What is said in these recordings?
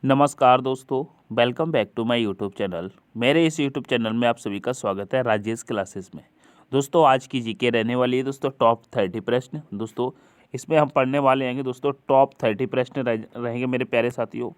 नमस्कार दोस्तों, welcome back to my YouTube channel. मेरे इस यूट्यूब चैनल में आप सभी का स्वागत है राजेश क्लासेस में। दोस्तों आज की जीके रहने वाली है दोस्तों टॉप 30 प्रश्न। दोस्तों इसमें हम पढ़ने वाले हैं दोस्तों टॉप 30 प्रश्न रहेंगे मेरे प्यारे साथियों।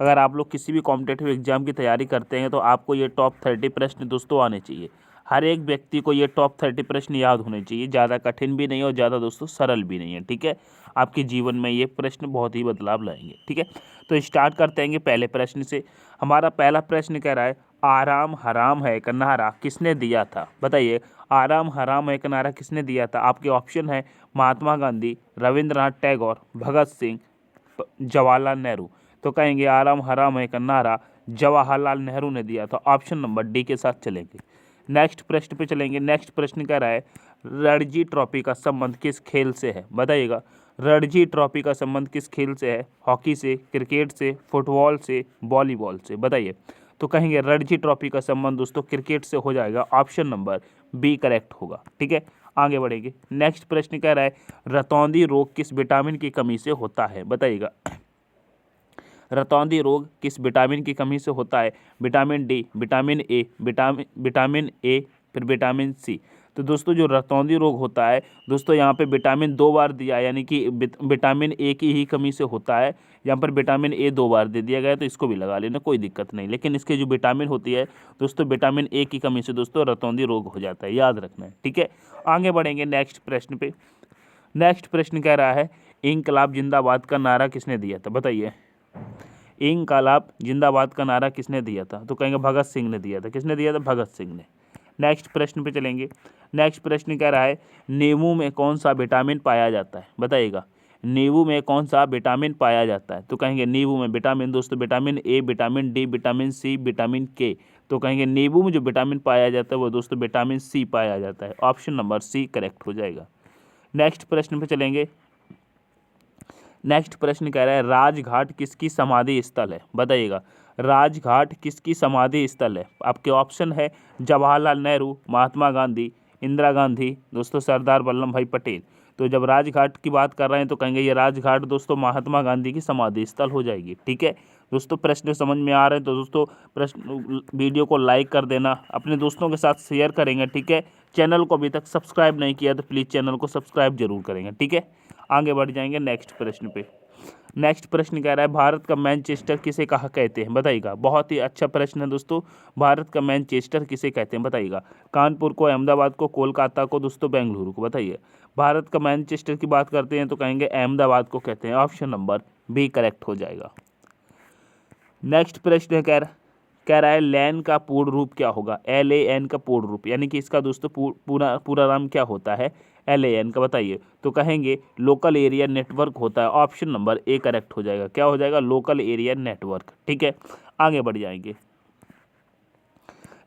अगर आप लोग किसी भी कॉम्पिटेटिव एग्जाम की तैयारी करते हैं तो आपको ये टॉप 30 प्रश्न दोस्तों आने चाहिए। हर एक व्यक्ति को ये टॉप 30 प्रश्न याद होने चाहिए। ज़्यादा कठिन भी नहीं और ज़्यादा दोस्तों सरल भी नहीं है, ठीक है। आपके जीवन में ये प्रश्न बहुत ही बदलाव लाएंगे, ठीक है। तो स्टार्ट करते हैं पहले प्रश्न से। हमारा पहला प्रश्न कह रहा है, आराम हराम है का नारा किसने दिया था? बताइए, आराम हराम है का नारा किसने दिया था? आपके ऑप्शन है महात्मा गांधी, रविंद्रनाथ टैगोर, भगत सिंह, जवाहरलाल नेहरू। तो कहेंगे आराम हराम है का नारा जवाहरलाल नेहरू ने दिया था। ऑप्शन नंबर डी के साथ चलेंगे। नेक्स्ट प्रश्न पे चलेंगे। नेक्स्ट प्रश्न कह रहा है, रणजी ट्रॉफी का संबंध किस खेल से है? बताइएगा, रणजी ट्रॉफी का संबंध किस खेल से है? हॉकी से, क्रिकेट से, फुटबॉल से, वॉलीबॉल से? बताइए। तो कहेंगे रणजी ट्रॉफी का संबंध दोस्तों क्रिकेट से हो जाएगा। ऑप्शन नंबर बी करेक्ट होगा, ठीक है। आगे बढ़ेंगे। नेक्स्ट प्रश्न कह रहा है, रतौंधी रोग किस विटामिन की कमी से होता है? बताइएगा, रतौंधी रोग किस विटामिन की कमी से होता है? Vitamin D, vitamin A, vitamin A, फिर विटामिन सी। तो दोस्तों जो रतौंधी रोग होता है दोस्तों, यहाँ पे विटामिन 2 बार दिया है, यानी कि विटामिन ए की ही कमी से होता है। यहाँ पर विटामिन ए 2 बार दे दिया गया है, तो इसको भी लगा लेना, कोई दिक्कत नहीं। लेकिन इसके जो विटामिन होती है दोस्तों, विटामिन ए की कमी से दोस्तों रतौंधी रोग हो जाता है, याद रखना है, ठीक है। आगे बढ़ेंगे नेक्स्ट प्रश्न पे। नेक्स्ट प्रश्न कह रहा है, इंकलाब जिंदाबाद का नारा किसने दिया था? बताइए, इंकलाब जिंदाबाद का नारा किसने दिया था? तो कहेंगे भगत सिंह ने दिया था। किसने दिया था? भगत सिंह ने। नेक्स्ट प्रश्न पे चलेंगे। नेक्स्ट प्रश्न कह रहा है, नींबू में कौन सा विटामिन पाया जाता है? बताइएगा, नींबू में कौन सा विटामिन पाया जाता है? तो कहेंगे नींबू में विटामिन दोस्तों vitamin A, vitamin D, vitamin C, vitamin K. तो कहेंगे नींबू में जो विटामिन पाया जाता है वो दोस्तों विटामिन सी पाया जाता है। ऑप्शन नंबर सी करेक्ट हो जाएगा। नेक्स्ट प्रश्न पे चलेंगे। नेक्स्ट प्रश्न कह रहा है, राजघाट किसकी समाधि स्थल है? बताइएगा, राजघाट किसकी समाधि स्थल है? आपके ऑप्शन है जवाहरलाल नेहरू, महात्मा गांधी, इंदिरा गांधी, दोस्तों सरदार वल्लभ भाई पटेल। तो जब राजघाट की बात कर रहे हैं तो कहेंगे ये राजघाट दोस्तों महात्मा गांधी की समाधि स्थल हो जाएगी, ठीक है। दोस्तों प्रश्न समझ में आ रहे हैं तो दोस्तों प्रश्न वीडियो को लाइक कर देना, अपने दोस्तों के साथ शेयर करेंगे, ठीक है। चैनल को अभी तक सब्सक्राइब नहीं किया तो प्लीज़ चैनल को सब्सक्राइब जरूर करेंगे, ठीक है। आगे बढ़ जाएंगे नेक्स्ट प्रश्न पे। नेक्स्ट प्रश्न कह रहा है, भारत का मैनचेस्टर किसे कहा कहते हैं? बताइएगा, बहुत ही अच्छा प्रश्न है दोस्तों। भारत का मैनचेस्टर किसे कहते हैं? बताइएगा, कानपुर को, अहमदाबाद को, कोलकाता को, दोस्तों बेंगलुरु को? बताइए। भारत का मैनचेस्टर की बात करते हैं तो कहेंगे अहमदाबाद को कहते हैं। ऑप्शन नंबर बी करेक्ट हो जाएगा। नेक्स्ट प्रश्न कह रहा है, लैन का पूर्ण रूप क्या होगा? LAN का पूर्ण रूप, यानी कि इसका दोस्तों पूरा पूरा नाम क्या होता है LAN का? बताइए। तो कहेंगे लोकल एरिया नेटवर्क होता है। ऑप्शन नंबर ए करेक्ट हो जाएगा। क्या हो जाएगा? लोकल एरिया नेटवर्क, ठीक है। आगे बढ़ जाएंगे।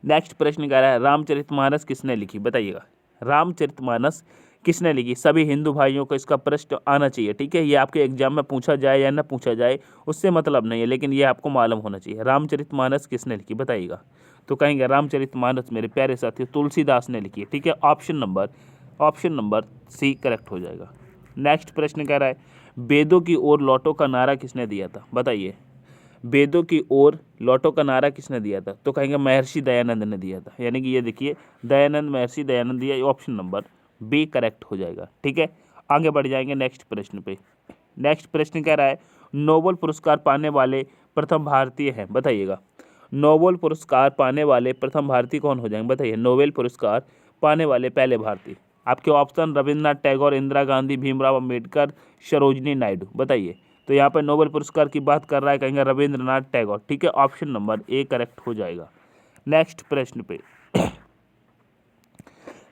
नेक्स्ट प्रश्न कह रहा है, रामचरितमानस किसने लिखी? बताइएगा, रामचरितमानस किसने लिखी? सभी हिंदू भाइयों को इसका प्रश्न आना चाहिए, ठीक है। ये आपके एग्जाम में पूछा जाए या ना पूछा जाए उससे मतलब नहीं है, लेकिन ये आपको मालूम होना चाहिए। रामचरितमानस किसने लिखी? बताइएगा। तो कहेंगे रामचरितमानस मेरे प्यारे साथियों तुलसीदास ने लिखी है, ठीक है। ऑप्शन नंबर सी करेक्ट हो जाएगा। नेक्स्ट प्रश्न कह रहा है, वेदों की ओर लौटो का नारा किसने दिया था? बताइए, वेदों की ओर लौटो का नारा किसने दिया था? तो कहेंगे महर्षि दयानंद ने दिया था, यानी कि ये देखिए दयानंद, महर्षि दयानंद दिया। ऑप्शन नंबर बी करेक्ट हो जाएगा, ठीक है। आगे बढ़ जाएंगे नेक्स्ट प्रश्न पे। नेक्स्ट प्रश्न कह रहा है, नोबेल पुरस्कार पाने वाले प्रथम भारतीय हैं? बताइएगा, नोबेल पुरस्कार पाने वाले प्रथम भारतीय कौन हो जाएंगे? बताइए, नोबेल पुरस्कार पाने वाले पहले भारतीय। आपके ऑप्शन रविंद्रनाथ टैगोर, इंदिरा गांधी, भीमराव अम्बेडकर, सरोजिनी नायडू। बताइए। तो यहाँ पर नोबेल पुरस्कार की बात कर रहा है, कहेंगे रविंद्रनाथ टैगोर, ठीक है। ऑप्शन नंबर ए करेक्ट हो जाएगा। नेक्स्ट प्रश्न पे।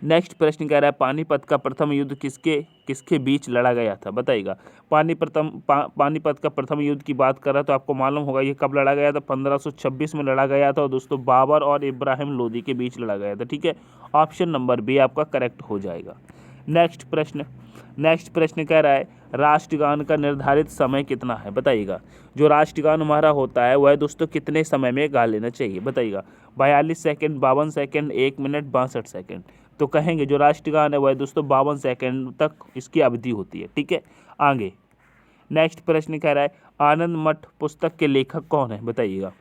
नेक्स्ट प्रश्न कह रहा है, पानीपत का प्रथम युद्ध किसके किसके बीच लड़ा गया था? बताइएगा, पानीपत का प्रथम युद्ध की बात कर रहा है तो आपको मालूम होगा ये कब लड़ा गया था। 1526 में लड़ा गया था और दोस्तों बाबर और इब्राहिम लोदी के बीच लड़ा गया था, ठीक है। ऑप्शन नंबर बी आपका करेक्ट हो जाएगा। नेक्स्ट प्रश्न कह रहा है, राष्ट्रगान का निर्धारित समय कितना है? बताइएगा, जो राष्ट्रगान हमारा होता है वह दोस्तों कितने समय में गा लेना चाहिए? बताइएगा, 42 सेकंड, 52 सेकंड, 1 मिनट, 62 सेकंड। तो कहेंगे जो राष्ट्रगान है वह दोस्तों 52 सेकंड तक इसकी अवधि होती है, ठीक है। आगे नेक्स्ट प्रश्न कह रहा है आनंद मठ पुस्तक के लेखक कौन है, बताइएगा।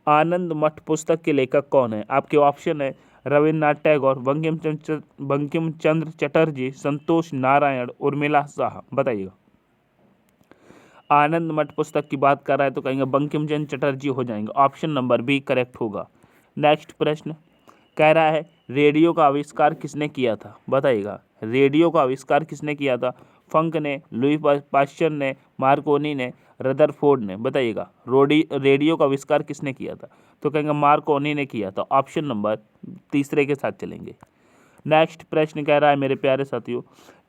आनंद मठ पुस्तक के लेखक कौन है? आपके ऑप्शन है रविन्द्रनाथ टैगोर, बंकिम चंद्र चटर्जी, संतोष नारायण, उर्मिला शाह, बताइएगा। आनंद मठ पुस्तक की बात कर रहा है तो कहेंगे बंकिम चंद्र चटर्जी हो जाएंगे, ऑप्शन नंबर बी करेक्ट होगा। नेक्स्ट प्रश्न कह रहा है रेडियो का आविष्कार किसने किया था, बताइएगा। रेडियो का आविष्कार किसने किया था? फंक ने, लुई पाश्चर ने, मार्कोनी ने, रदरफोर्ड ने, बताइएगा। रेडियो का आविष्कार किसने किया था? तो कहेंगे मार्कोनी ने किया था, ऑप्शन नंबर तीसरे के साथ चलेंगे। नेक्स्ट प्रश्न कह रहा है मेरे प्यारे साथियों,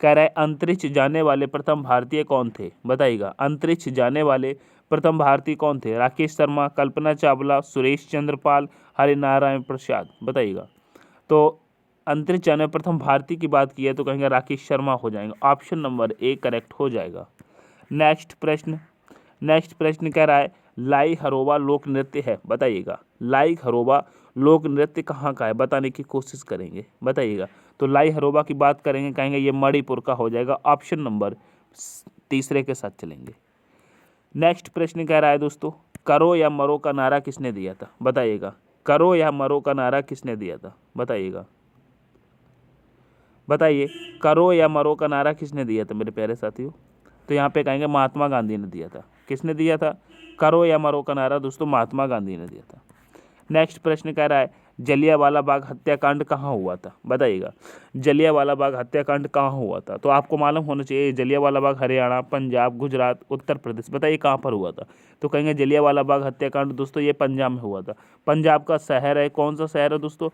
कह रहा है अंतरिक्ष जाने वाले प्रथम भारतीय कौन थे, बताइएगा। अंतरिक्ष जाने वाले प्रथम भारतीय कौन थे? राकेश शर्मा, कल्पना चावला, सुरेश चंद्रपाल, हरिनारायण प्रसाद, बताइएगा। तो अंतरिक्ष जाने प्रथम भारतीय की बात की है तो कहेंगे राकेश शर्मा हो जाएंगे, ऑप्शन नंबर ए करेक्ट हो जाएगा। नेक्स्ट प्रश्न कह रहा है लाई हरोबा लोक नृत्य है, बताइएगा। लाई हरोबा लोक नृत्य कहाँ का है बताने की कोशिश करेंगे, बताइएगा। तो लाई हरोबा की बात करेंगे, कहेंगे ये मणिपुर का हो जाएगा, ऑप्शन नंबर तीसरे के साथ चलेंगे। नेक्स्ट प्रश्न कह रहा है दोस्तों करो या मरो का नारा किसने दिया था, बताइएगा। करो या मरो का नारा किसने दिया था, बताइएगा। बताइए करो या मरो का नारा किसने दिया था मेरे प्यारे साथियों? तो यहाँ पे कहेंगे महात्मा गांधी ने दिया था। किसने दिया था? करो या मरो का नारा दोस्तों महात्मा गांधी ने दिया था। नेक्स्ट प्रश्न कह रहा है जलियांवाला बाग हत्याकांड कहाँ हुआ था, बताइएगा। जलियांवाला बाग हत्याकांड कहाँ हुआ था? तो आपको मालूम होना चाहिए जलियांवाला बाग हरियाणा, पंजाब, गुजरात, उत्तर प्रदेश, बताइए कहाँ पर हुआ था? तो कहेंगे जलियांवाला बाग हत्याकांड दोस्तों ये पंजाब में हुआ था। पंजाब का शहर है, कौन सा शहर है दोस्तों?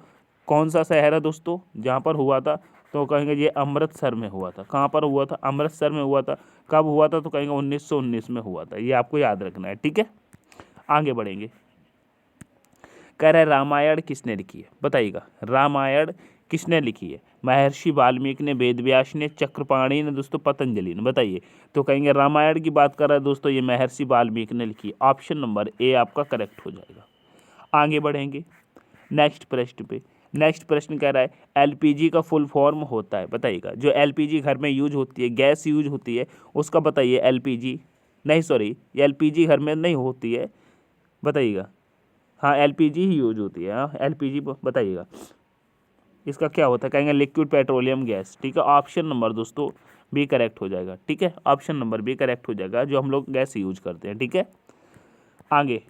कौन सा शहर है दोस्तों जहाँ पर हुआ था? तो कहेंगे ये अमृतसर में हुआ था। कहाँ पर हुआ था? अमृतसर में हुआ था। कब हुआ था? तो कहेंगे 1919 में हुआ था। ये आपको याद रखना है, ठीक है। आगे बढ़ेंगे। कह रहा है रामायण किसने लिखी है, बताइएगा। रामायण किसने लिखी है? महर्षि वाल्मीकि ने, वेदव्यास ने, चक्रपाणी ने, दोस्तों पतंजलि ने, बताइए। तो कहेंगे रामायण की बात कर रहा है दोस्तों ये महर्षि वाल्मीकि ने लिखी है, ऑप्शन नंबर ए आपका करेक्ट हो जाएगा। आगे बढ़ेंगे नेक्स्ट प्रश्न कह रहा है एलपीजी का फुल फॉर्म होता है, बताइएगा। जो एलपीजी घर में यूज होती है, गैस यूज होती है, उसका बताइए। एलपीजी नहीं, सॉरी, एलपीजी घर में नहीं होती है, बताइएगा। हाँ एलपीजी ही यूज होती है, हाँ एलपीजी बताइएगा। इसका क्या होता है? कहेंगे लिक्विड पेट्रोलियम गैस, ठीक है। ऑप्शन नंबर दोस्तों बी करेक्ट हो जाएगा, ठीक है। ऑप्शन नंबर बी करेक्ट हो जाएगा, जो हम लोग गैस यूज करते हैं, ठीक है। आगे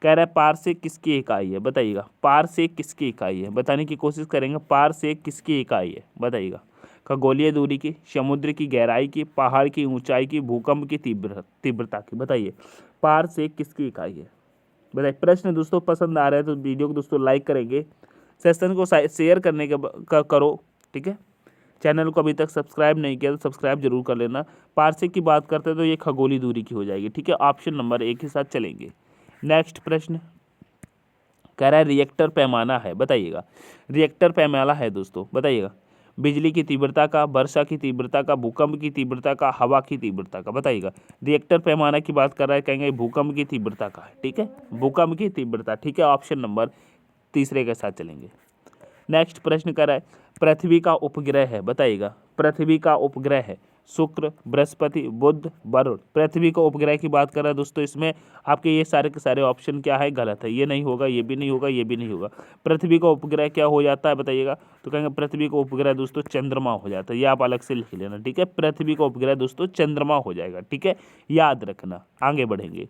कह रहा है पारसेक किसकी इकाई है, बताइएगा। पारसेक किसकी इकाई है बताने की कोशिश करेंगे। पारसेक किसकी इकाई है, बताइएगा। खगोलीय दूरी की, समुद्र की गहराई की, पहाड़ की ऊंचाई की, भूकंप की तीव्रता की, बताइए। पारसेक किसकी इकाई है, बताइए। प्रश्न दोस्तों पसंद आ रहा है तो वीडियो को दोस्तों लाइक करेंगे, सेशन को शेयर करने के करो, ठीक है। चैनल को अभी तक सब्सक्राइब नहीं किया तो सब्सक्राइब जरूर कर लेना। पारसेक की बात करते हैं तो ये खगोलीय दूरी की हो जाएगी, ठीक है। ऑप्शन नंबर एक के साथ चलेंगे। नेक्स्ट प्रश्न कह रहा है रिएक्टर पैमाना है, बताइएगा। रिएक्टर पैमाना है दोस्तों, बताइएगा। बिजली की तीव्रता का, वर्षा की तीव्रता का, भूकंप की तीव्रता का, हवा की तीव्रता का, बताइएगा। रिएक्टर पैमाना की बात कर रहा है, कहेंगे भूकंप की तीव्रता का है, ठीक है। भूकंप की तीव्रता, ठीक है। ऑप्शन नंबर तीसरे के साथ चलेंगे। नेक्स्ट प्रश्न कर रहा है पृथ्वी का उपग्रह है, बताइएगा। पृथ्वी का उपग्रह है शुक्र, बृहस्पति, बुध, वरुण। पृथ्वी का उपग्रह की बात कर रहा है दोस्तों, इसमें आपके ये सारे के सारे ऑप्शन क्या है? गलत है। ये नहीं होगा, ये भी नहीं होगा, ये भी नहीं होगा। पृथ्वी का उपग्रह क्या हो जाता है, बताइएगा। तो कहेंगे पृथ्वी का उपग्रह दोस्तों चंद्रमा हो जाता है। ये आप अलग से लिख लेना, ठीक है। पृथ्वी का उपग्रह दोस्तों चंद्रमा हो जाएगा, ठीक है, याद रखना। आगे बढ़ेंगे।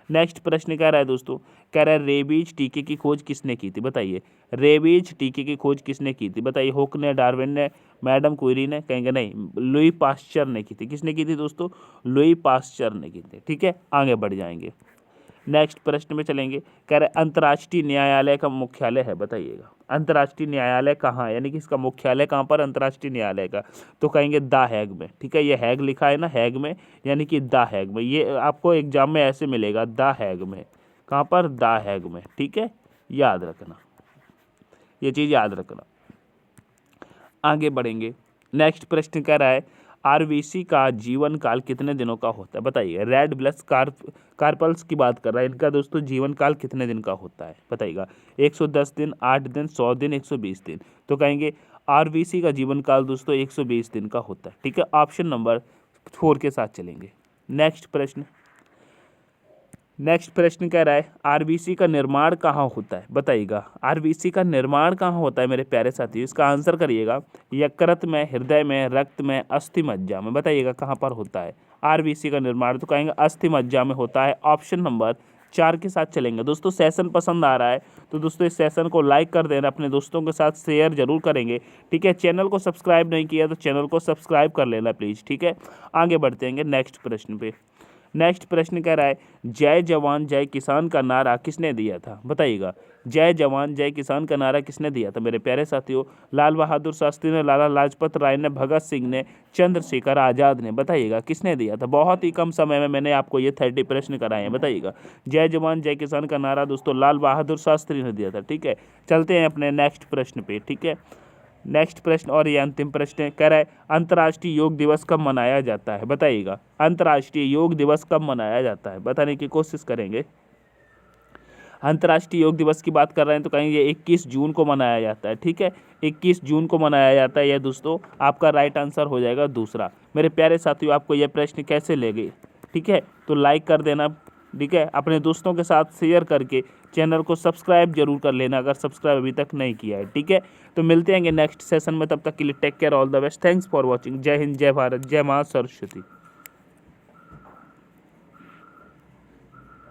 नेक्स्ट प्रश्न कह रहा है दोस्तों, कह रहा है रेबीज टीके की खोज किसने की थी, बताइए। रेबीज टीके की खोज किसने की थी, बताइए। हुक ने, डार्विन ने, मैडम क्यूरी ने, कहेंगे नहीं, लुई पास्चर ने की थी। किसने की थी दोस्तों? लुई पास्चर ने की थी, ठीक है। आगे बढ़ जाएंगे। नेक्स्ट प्रश्न में चलेंगे। कह रहे अंतर्राष्ट्रीय न्यायालय का मुख्यालय है, बताइएगा। अंतर्राष्ट्रीय न्यायालय कहाँ है, यानी कि इसका मुख्यालय कहाँ पर अंतर्राष्ट्रीय न्यायालय का? तो कहेंगे द हैग में, ठीक है। ये हैग लिखा है ना, हैग में, यानी कि द हैग में। ये आपको एग्जाम में ऐसे मिलेगा, द हैग में। कहाँ पर? द हैग में, ठीक है, याद रखना, ये चीज़ याद रखना। आगे बढ़ेंगे। नेक्स्ट प्रश्न कह रहा है आरबीसी का जीवन काल कितने दिनों का होता है, बताइए। रेड ब्लड कार्पल्स की बात कर रहा है, इनका दोस्तों जीवन काल कितने दिन का होता है, बताइएगा। 110 दिन, 8 दिन, 100 दिन, 120 दिन। तो कहेंगे आरबीसी का जीवन काल दोस्तों 120 दिन का होता है, ठीक है। ऑप्शन नंबर 4 के साथ चलेंगे। नेक्स्ट प्रश्न कह रहा है आरबीसी का निर्माण कहाँ होता है, बताइएगा। आरबीसी का निर्माण कहाँ होता है मेरे प्यारे साथियों, इसका आंसर करिएगा। यकृत में, हृदय में, रक्त में, अस्थि मज्जा में, बताइएगा कहाँ पर होता है आरबीसी का निर्माण। तो कहेंगे अस्थि मज्जा में होता है। ऑप्शन नंबर 4 के साथ चलेंगे। दोस्तों सेशन पसंद आ रहा है तो दोस्तों इस सेशन को लाइक कर देना, अपने दोस्तों के साथ शेयर जरूर करेंगे, ठीक है। चैनल को सब्सक्राइब नहीं किया तो चैनल को सब्सक्राइब कर लेना प्लीज़, ठीक है। आगे बढ़ते हैं नेक्स्ट प्रश्न पे। नेक्स्ट प्रश्न कह रहा है जय जवान जय किसान का नारा किसने दिया था, बताइएगा। जय जवान जय किसान का नारा किसने दिया था मेरे प्यारे साथियों। लाल बहादुर शास्त्री ने, लाला लाजपत राय ने, भगत सिंह ने, चंद्रशेखर आज़ाद ने, बताइएगा किसने दिया था। बहुत ही कम समय में मैंने आपको ये 30 प्रश्न कराए हैं, बताइएगा। जय जवान जय किसान का नारा दोस्तों लाल बहादुर शास्त्री ने दिया था, ठीक है। चलते हैं अपने नेक्स्ट प्रश्न पे, ठीक है। नेक्स्ट प्रश्न और ये अंतिम प्रश्न है, कह रहा है अंतर्राष्ट्रीय योग दिवस कब मनाया जाता है, बताइएगा। अंतर्राष्ट्रीय योग दिवस कब मनाया जाता है, बताने की कोशिश करेंगे। अंतर्राष्ट्रीय योग दिवस की बात कर रहे हैं तो कहेंगे 21 जून को मनाया जाता है, ठीक है। 21 जून को मनाया जाता है। यह दोस्तों आपका राइट आंसर हो जाएगा दूसरा। मेरे प्यारे साथियों आपको यह प्रश्न कैसे लगे, ठीक है, तो लाइक कर देना, ठीक है। अपने दोस्तों के साथ शेयर करके चैनल को सब्सक्राइब जरूर कर लेना अगर सब्सक्राइब अभी तक नहीं किया है, ठीक है। तो मिलते हैं नेक्स्ट सेशन में, तब तक के लिए take care, all the best, thanks for watching. जय हिंद, जय भारत, जय मां सरस्वती।